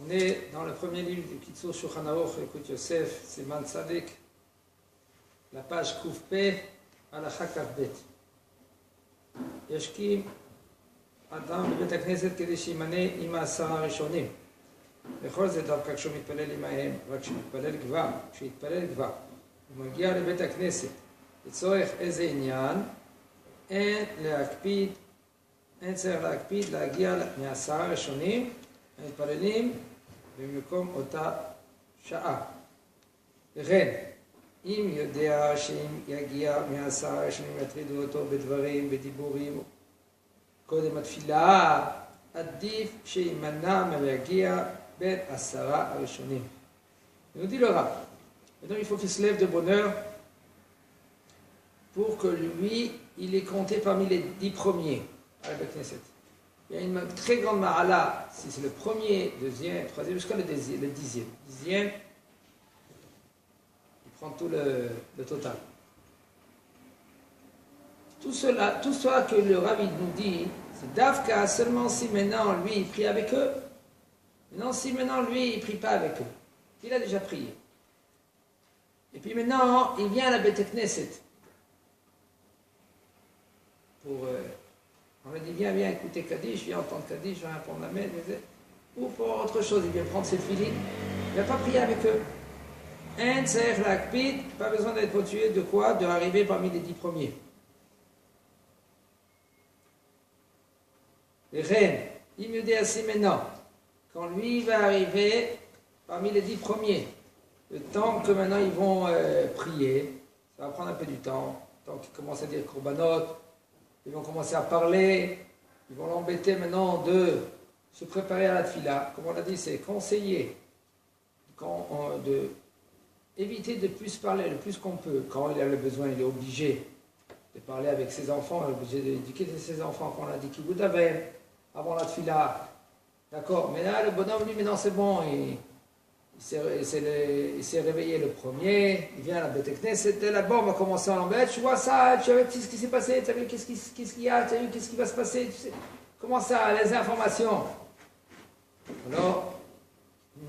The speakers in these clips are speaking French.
On est dans le premier livre du Kitzur Shulchan Aruch, Écoute Yosef, c'est Man Tzadek, la page Kouf P, Halacha Kaf Bet. ישכים אדם בבית הכנסת כדי שימנה עם 10 הראשונים. בכל זה דווקא כשהוא מתפלל עמהם, רק כשמתפלל כבר, כשהתפלל כבר, הוא מגיע לבית הכנסת לצורך איזה עניין, אין צריך להקפיד להגיע מ10 הראשונים המתפללים במקום אותה שעה. וכן, אם יודע שאם יגיע מ10 הראשונים יטרידו אותו בדברים, בדיבורים, קודם התפילה, עדיף שימנע מלהגיע בין 10 הראשונים. nous dit le Rav. Donc il faut qu'il se lève de bonne heure pour que lui, il est compté parmi les 10 premiers à la Knesset. Il y a une très grande ma'ala, si c'est le premier, deuxième, troisième, jusqu'à le dixième. Dixième, il prend tout le total. Tout cela que le Rav nous dit, c'est Dafka seulement si maintenant lui il prie avec eux. Maintenant si maintenant lui il prie pas avec eux. Il a déjà prié. Et puis maintenant il vient à la Beit Knesset. On lui dit viens écouter Kaddish, viens entendre Kaddish, viens prendre la main, ou pour autre chose, il vient prendre ses filines. Il n'a pas prié avec eux. Un tzarech lakpid, pas besoin d'être potué de quoi? De arriver parmi les 10 premiers. Les reines, il me dit ainsi maintenant, quand lui va arriver parmi les 10 premiers, le temps que maintenant ils vont prier, ça va prendre un peu du temps, le temps qu'ils commencent à dire korbanot, ils vont commencer à parler, ils vont l'embêter maintenant de se préparer à la tfila. Comme on l'a dit, c'est conseiller de éviter de plus parler le plus qu'on peut. Quand il a le besoin, il est obligé de parler avec ses enfants, il est obligé d'éduquer ses enfants, quand on a dit qu'il vous avait avant la tfila. D'accord, mais là, le bonhomme, lui, maintenant c'est bon, il s'est réveillé le premier, il vient à la Beit Knesset, là-bas, on va commencer à l'embêter. Tu vois ça, tu as vu ce qui s'est passé, tu as vu qu'est-ce qu'il y a, tu as vu qu'est-ce qui va se passer, tu sais. Comment ça, les informations. Alors,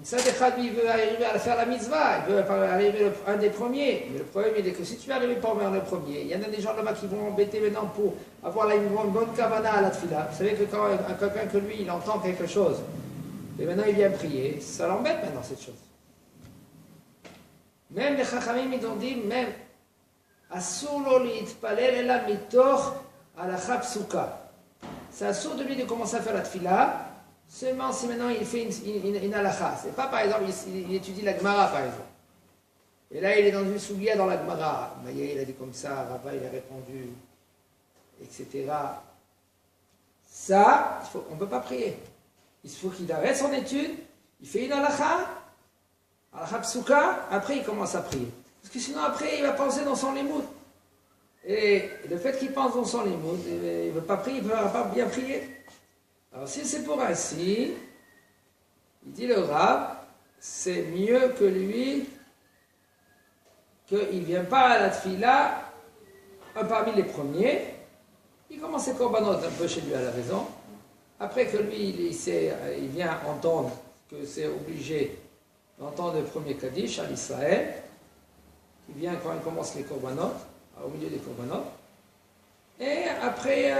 Tzadek, lui, il veut arriver à faire la mitzvah, il veut arriver un des premiers. Mais le problème, il est que si tu veux arriver pas le premier, il y en a des gens là-bas qui vont embêter maintenant pour avoir une bonne kavana à la tfila. Vous savez que quand quelqu'un que lui, il entend quelque chose, et maintenant il vient prier, ça l'embête maintenant cette chose. Même les chachamim, ils ont dit, même asur lo litpalel ela mitoch halacha psuka. C'est asur de lui de commencer à faire la tfila, seulement si maintenant il fait une halacha. C'est pas par exemple, il étudie la Gemara par exemple. Et là il est dans une sougia dans la Gemara. Maïa il a dit comme ça, Rabba il a répondu, etc. Ça, on ne peut pas prier. Il faut qu'il arrête son étude, il fait une halacha psuka, après il commence à prier. Parce que sinon après il va penser dans son limoud. Et le fait qu'il pense dans son limoud, il ne veut pas prier, il ne va pas bien prier. Alors si c'est pour ainsi, il dit le Rav, c'est mieux que lui, qu'il ne vient pas à la tfila, parmi les premiers, il commence ses korbanot un peu chez lui à la maison. Après que lui, il vient entendre que c'est obligé d'entendre le premier Kaddish à l'Israël, il vient quand il commence les korbanot, au milieu des korbanot, et après,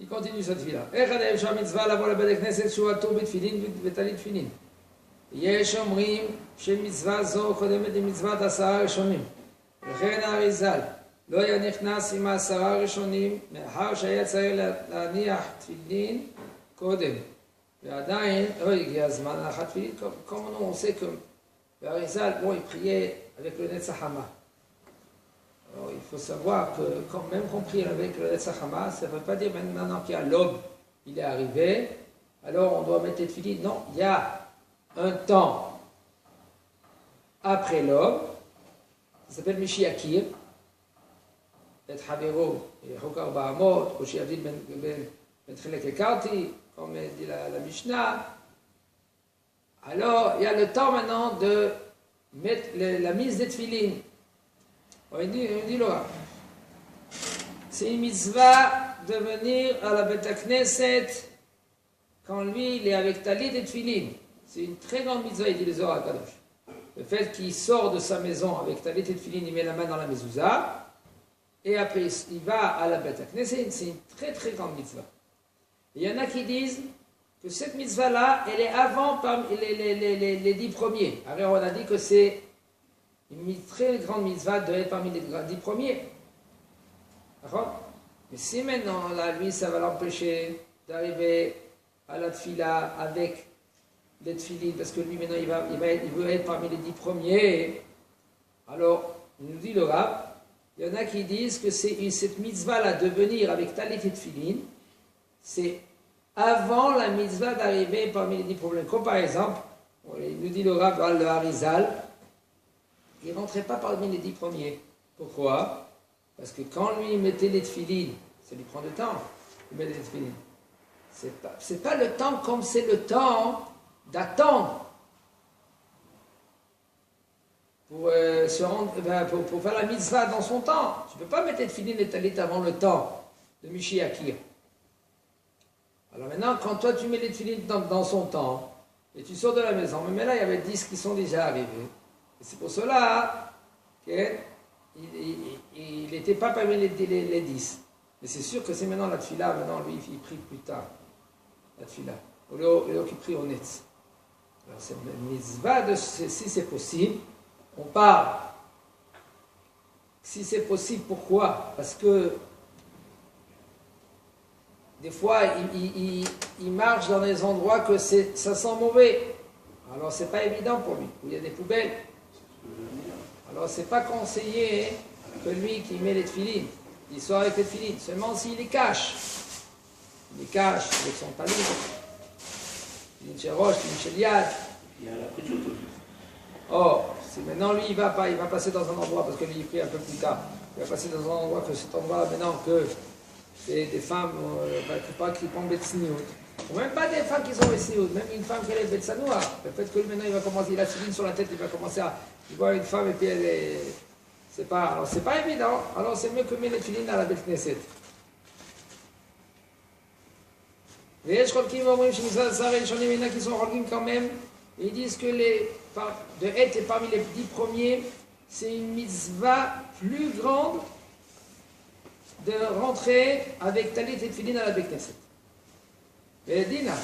il continue cette vie-là. אחד אפשר מצווה לבוא לבית הכנסת שהוא עטור בתפילין וטלית תפילין. יש אומרים שמצווה זו קודמת למצוות 10 הראשונים. וכן האריז"ל לא היה נכנס עם 10 הראשונים, מאחר שהיה צריך להניח תפילין קודם. ועדיין לא הגיע הזמן להנחת תפילין, comme on sait que l'Arizal, bon, il priait avec le Netzach Hama. Alors il faut savoir que quand même qu'on prie avec le Netzach Hama, ça ne veut pas dire maintenant qu'il y a l'aube, il est arrivé, alors on doit mettre les tefilines. Non, il y a un temps après l'aube, ça s'appelle Mishiakir, et Havero, et Hokar Bahamot, Roshi Avdil Ben Chelek Ekarti, comme dit la Mishnah. Alors il y a le temps maintenant de mettre la mise des tefilines. On dit là, c'est une mitzvah de venir à la Beth Knesset quand lui, il est avec Talit et Tfilin. C'est une très grande mitzvah, il dit le Zohar HaKadosh. Le fait qu'il sort de sa maison avec Talit et Tfilin, il met la main dans la mezouza, et après il va à la Beth Knesset, c'est une très très grande mitzvah. Il y en a qui disent que cette mitzvah-là, elle est avant les 10 premiers. Alors on a dit que c'est une très grande mitzvah de être parmi les 10 premiers. D'accord? Mais si maintenant, là, lui, ça va l'empêcher d'arriver à la tfila avec les tfilines, parce que lui, maintenant, il veut être parmi les 10 premiers, alors, il nous dit le Rav, il y en a qui disent que cette mitzvah-là de venir avec talit et tfilines, c'est avant la mitzvah d'arriver parmi les 10 problèmes. Comme par exemple, il nous dit le Rav, le Harizal, il ne rentrait pas parmi les 10 premiers. Pourquoi? Parce que quand lui mettait les tfilines, ça lui prend du temps, il met les tfilines. C'est pas le temps comme c'est le temps d'attendre pour faire la mitzvah dans son temps. Tu ne peux pas mettre les tfilines et talit avant le temps de Mishiachir. Alors maintenant, quand toi tu mets les tfilines dans son temps, et tu sors de la maison, mais là il y avait 10 qui sont déjà arrivés. Et c'est pour cela qu'il n'était pas parmi les 10. Mais c'est sûr que c'est maintenant la tfila, maintenant lui il prie plus tard. La tfila. Au lieu qu'il prie au netz. Alors c'est une mitzvah, si c'est possible, on parle. Si c'est possible, pourquoi? Parce que des fois, il marche dans des endroits que ça sent mauvais. Alors c'est pas évident pour lui, où il y a des poubelles. Alors c'est pas conseillé que lui qui met les tfilines, il soit avec les tfilines, seulement s'il les cache. Il les cache avec son talit. Tfilin chez Roche, tfilin chez Liad. Il y a la préjouille. Oh, maintenant lui il va passer dans un endroit, parce que lui il prie un peu plus tard. Il va passer dans un endroit que cet endroit maintenant que c'est des femmes qui prennent Betsniout. Ou même pas des femmes qui sont Betsniout, même une femme qui est Betsanoua. Le fait que lui maintenant il va commencer, il a tfilin sur la tête, il va commencer à. Il voit une femme et puis elle est. Alors c'est pas évident, alors c'est mieux que mettre les tfilines à la Beth Knesset. ויש חולקים ואומרים שמצוות עשר ראשונים אינם qui sont חולקים quand même, ils disent que de être parmi les 10 premiers, c'est une mitzvah plus grande de rentrer avec talit et tfilin à la Beth Knesset. ודינא,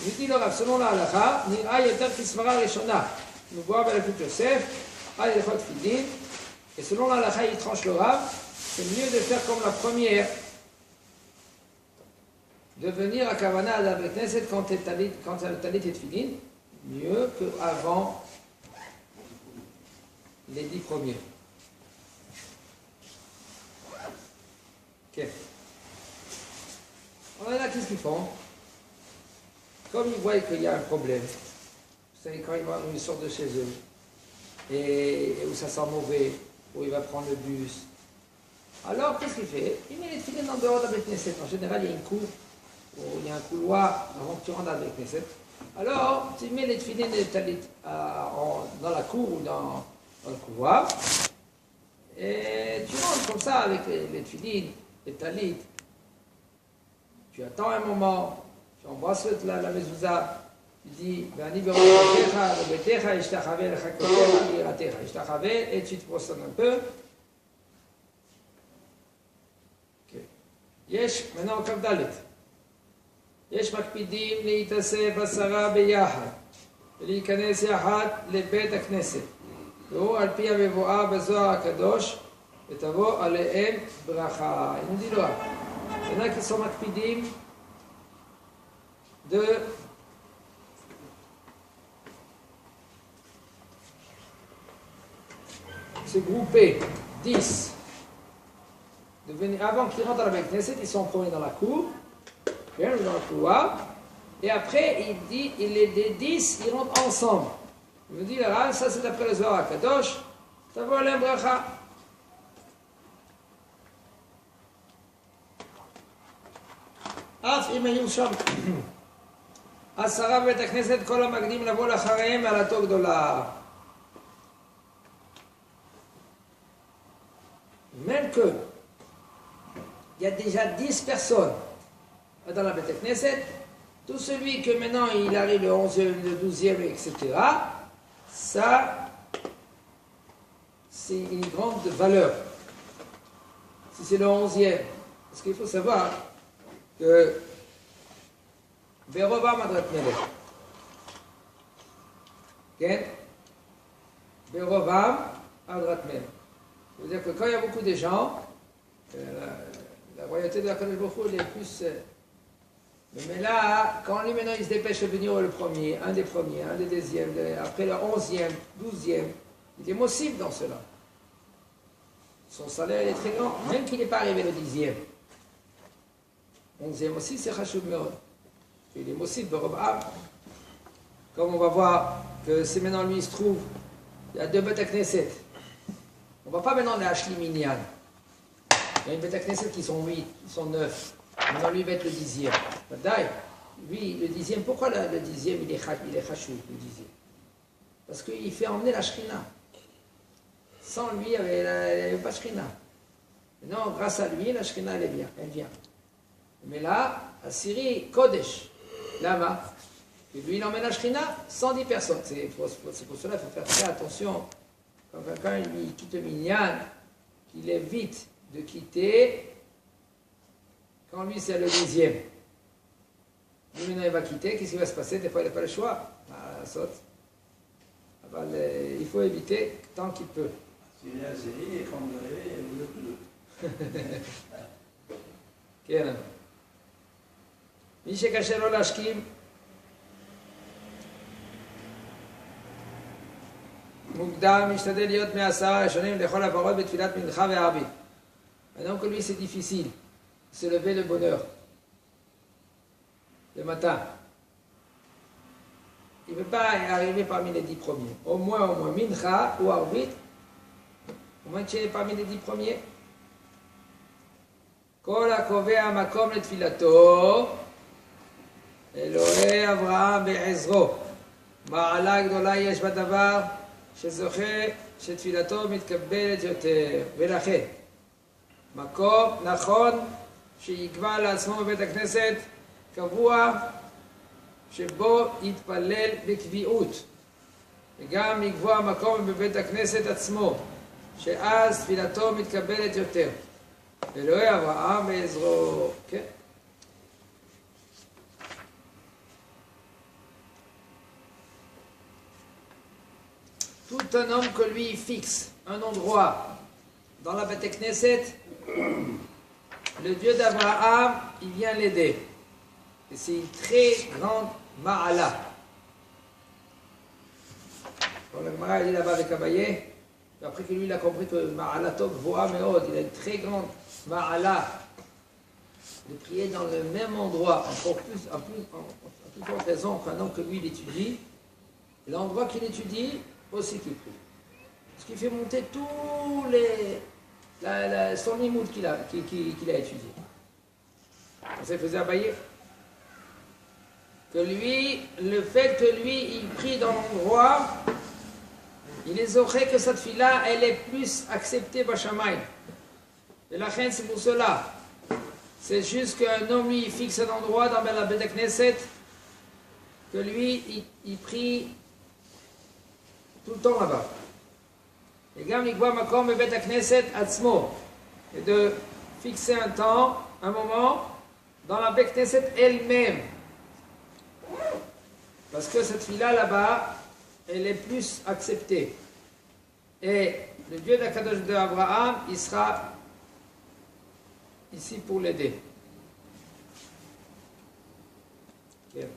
il dit le Rav, selon la halakha, נראה יותר כסברה ראשונה. nous voit avec le Yosef, à l'époque tfilin, et selon la halakha, il tranche le Rav, c'est mieux de faire comme la première, de venir à Kavana à la Beth Knesset quand tu as le talit et tfilin, mieux qu'avant les 10 premiers. Ok. Alors là, qu'est-ce qu'ils font? Comme ils voient qu'il y a un problème, vous savez, quand ils sortent de chez eux, et où ça sent mauvais, où il va prendre le bus, alors qu'est-ce qu'il fait? Il met les tfilines en dehors de la Beth Knesset. En général, il y a une cour, il y a un couloir avant que tu rentres à la Beth Knesset. Alors, tu mets les tfilines et talit dans la cour ou dans le couloir, et tu rentres comme ça avec les tfilines, les talit. Tu attends un moment, tu embrasses la mezouza, tu dis, et tu te prosternes un peu. יש, maintenant כ"ד. יש מקפידים להתאסף 10 ביחד ולהיכנס יחד לבית הכנסת. והוא על פי המבואר בזוהר הקדוש, ותבוא עליהם ברכה. Il nous dit là, il y en a qui sont מקפידים de se grouper 10. Avant qu'ils rentrent à la Beth Knesset, ils sont premiers dans la cour, dans le couloir, et après, il dit, les 10, ils rentrent ensemble. Il me dit, là, ça c'est d'après le Zohar HaKadosh, ça va aller bracha. אף אם היו שם 10 בבית הכנסת, כל המקדים לבוא לאחריהם מעלתו גדולה. Même que il y a déjà 10 personnes dans la Beth Knesset. Tout celui que maintenant il arrive le 11e, le 12e, etc., ça, c'est une grande valeur. Si c'est le 11e, parce qu'il faut savoir que Berovam Adrat Melech, okay? Berovam Adrat Melech. C'est-à-dire que quand il y a beaucoup de gens, la royauté de la Kadosh Baruch Hu, elle est plus... mais là, quand lui maintenant il se dépêche de venir le premier, un des premiers, un des deuxièmes, après le 11e, 12e, il est possible dans cela. Son salaire est très grand, même qu'il n'est pas arrivé le 10e. 11e aussi, c'est Chashuv Meod. Il est possible de Rob. Comme on va voir que c'est maintenant lui, il se trouve, il y a 2 Beth Knesset. On ne va pas maintenant les Ashli Minyan. Il y a une Beth Knesset qui sont 8, qui sont 9. Maintenant lui, il va être le 10e. Lui, le 10e, pourquoi le 10e, il est Chashuv, le 10e? Parce qu'il fait emmener la Shrina. Sans lui, il n'y avait pas de Shrina. Non, grâce à lui, la Shrina, elle vient. Mais là, à Syrie, Kodesh, là-bas, et lui, il emmène la Shrina, 110 personnes. C'est pour cela qu'il faut faire très attention. Quand quelqu'un il quitte le Minyan, qu'il évite de quitter, quand lui, c'est le 10e. Lui, maintenant, il va quitter, qu'est-ce qui va se passer? Des fois, il n'a pas le choix. Ah, saute. Il faut éviter tant qu'il peut. S'il est à Syrie, et quand vous arrivez, vous êtes plus. כן. מי שקשה לו להשכים, מוקדם משתדל להיות מ10 הראשונים לכל הפרות בתפילת מנחה וערבית. Maintenant que lui c'est difficile, se lever le bonheur, le matin. Il ne peut pas arriver parmi les 10 premiers. Au moins, mincha ou arvit, au moins tu es parmi les 10 premiers. כל הקובע מקום לתפילתו, אלוהי אברהם בעזרו. מעלה גדולה יש בדבר שזוכה שתפילתו מתקבלת יותר. ולכן, מקום נכון שיקבע לעצמו בבית הכנסת קבוע שבו יתפלל בקביעות. וגם לקבוע מקום בבית הכנסת עצמו, שאז תפילתו מתקבלת יותר. אלוהי אברהם בעזרו, כן? Tout un homme que lui fixe un endroit dans la Beth Knesset, le Dieu d'Abraham, il vient l'aider. Et c'est une très grande ma'ala. Quand le Gemara dit là-bas avec Abaye, après que lui il a compris que ma'ala tov voa meod, il a une très grande ma'ala de prier dans le même endroit, encore plus, en plus forte raison qu'un homme que lui il étudie, l'endroit qu'il étudie, aussi qu'il prie. Parce qu'il fait monter tous son limoud qu'il a étudié. Ça faisait Abaye. Que lui, le fait que lui, il prie dans l'endroit, il les aurait que cette fille-là, elle est plus acceptée Bachamay. Et la reine, c'est pour cela. C'est juste qu'un homme, lui, il fixe un endroit dans la Beth Knesset, que lui, il prie tout le temps là-bas. Et gam ikba makom bebet knesset atzmo. Et de fixer un temps, un moment, dans la Beth Knesset elle-même. Parce que cette fille-là, là-bas, elle est plus acceptée. Et le Dieu d'Akadosh d'Abraham, il sera ici pour l'aider. Bien.